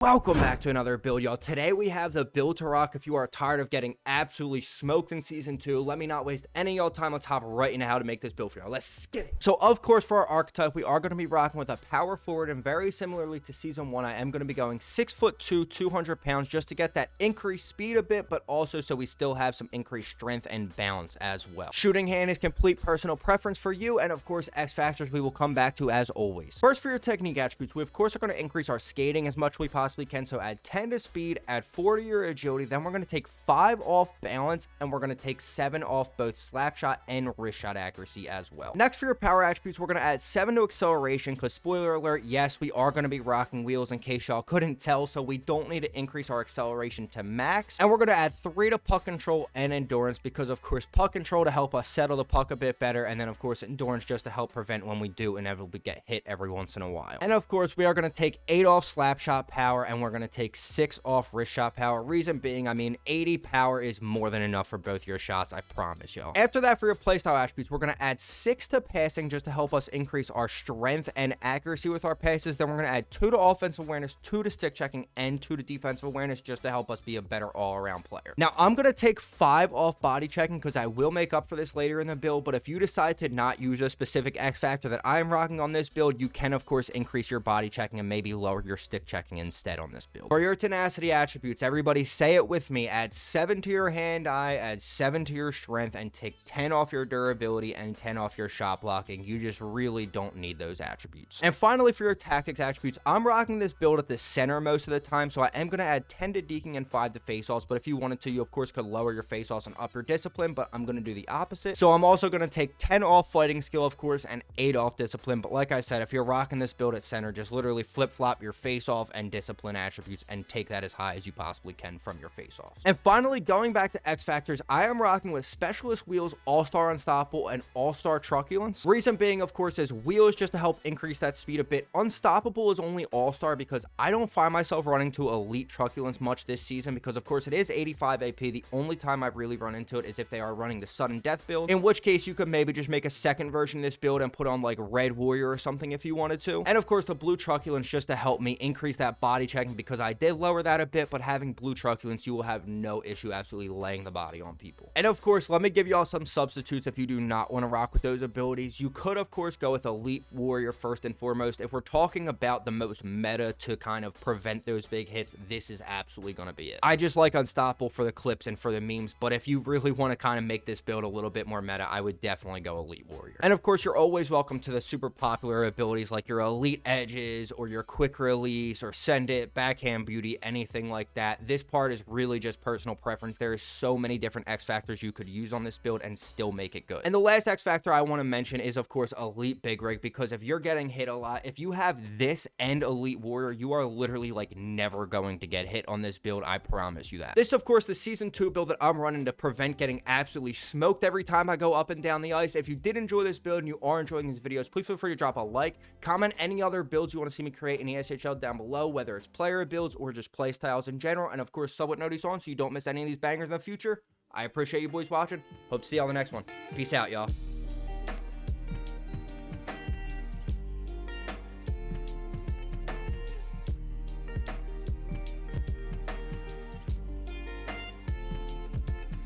Welcome back to another build, y'all. Today we have the build to rock. If you are tired of getting absolutely smoked in Season 2, let me not waste any of y'all time. Let's hop right into how to make this build for y'all. Let's get it. So, of course, for our archetype, we are going to be rocking with a power forward, and very similarly to Season 1, I am going to be going 6'2", 200 pounds, just to get that increased speed a bit, but also so we still have some increased strength and balance as well. Shooting hand is complete personal preference for you, and of course, X factors we will come back to as always. First, for your technique attributes, we of course are going to increase our skating as much as we possibly can, so add 10 to speed, add 4 to your agility, then we're going to take 5 off balance, and we're going to take 7 off both slap shot and wrist shot accuracy as well. Next, for your power attributes, we're going to add 7 to acceleration, because spoiler alert, yes, we are going to be rocking wheels in case y'all couldn't tell, so we don't need to increase our acceleration to max, and we're going to add 3 to puck control and endurance, because of course puck control to help us settle the puck a bit better, and then of course endurance just to help prevent when we do inevitably get hit every once in a while. And of course we are going to take 8 off slap shot power, and we're going to take 6 off wrist shot power. Reason being, I mean, 80 power is more than enough for both your shots, I promise y'all. After that, for your playstyle attributes, we're going to add 6 to passing just to help us increase our strength and accuracy with our passes. Then we're going to add 2 to offensive awareness, 2 to stick checking, and 2 to defensive awareness just to help us be a better all-around player. Now, I'm going to take 5 off body checking because I will make up for this later in the build, but if you decide to not use a specific X factor that I'm rocking on this build, you can, of course, increase your body checking and maybe lower your stick checking instead on this build. For your tenacity attributes, everybody say it with me, add 7 to your hand-eye, add 7 to your strength, and take 10 off your durability and 10 off your shot blocking. You just really don't need those attributes. And finally, for your tactics attributes, I'm rocking this build at the center most of the time, so I am going to add 10 to deking and 5 to face-offs, but if you wanted to, you of course could lower your face-offs and up your discipline, but I'm going to do the opposite. So I'm also going to take 10 off fighting skill, of course, and 8 off discipline, but like I said, if you're rocking this build at center, just literally flip-flop your face-off and discipline attributes and take that as high as you possibly can from your face-offs. And finally, going back to X factors, I am rocking with specialist wheels, all-star unstoppable, and all-star truculence. Reason being, of course, is wheels just to help increase that speed a bit. Unstoppable is only all-star because I don't find myself running to elite truculence much this season because of course it is 85 AP. The only time I've really run into it is if they are running the sudden death build, in which case you could maybe just make a second version of this build and put on like red warrior or something if you wanted to. And of course the blue truculence just to help me increase that body checking because I did lower that a bit, but having blue truculence you will have no issue absolutely laying the body on people. And of course, let me give y'all some substitutes if you do not want to rock with those abilities. You could of course go with elite warrior first and foremost. If we're talking about the most meta to kind of prevent those big hits, this is absolutely going to be it. I just like unstoppable for the clips and for the memes, but if you really want to kind of make this build a little bit more meta, I would definitely go elite warrior. And of course, you're always welcome to the super popular abilities like your elite edges or your quick release or send it, backhand beauty, anything like that. This part is really just personal preference. There is so many different X factors you could use on this build and still make it good. And the last X factor I want to mention is of course elite big rig, because if you're getting hit a lot, if you have this and elite warrior, you are literally like never going to get hit on this build. I promise you that. This of course the season 2 build that I'm running to prevent getting absolutely smoked every time I go up and down the ice. If you did enjoy this build and you are enjoying these videos, please feel free to drop a like, comment any other builds you want to see me create in the SHL down below, whether it's player builds or just play styles in general, and of course sub with notice on so you don't miss any of these bangers in the future. I appreciate you boys watching. Hope to see y'all in the next one. Peace out, y'all.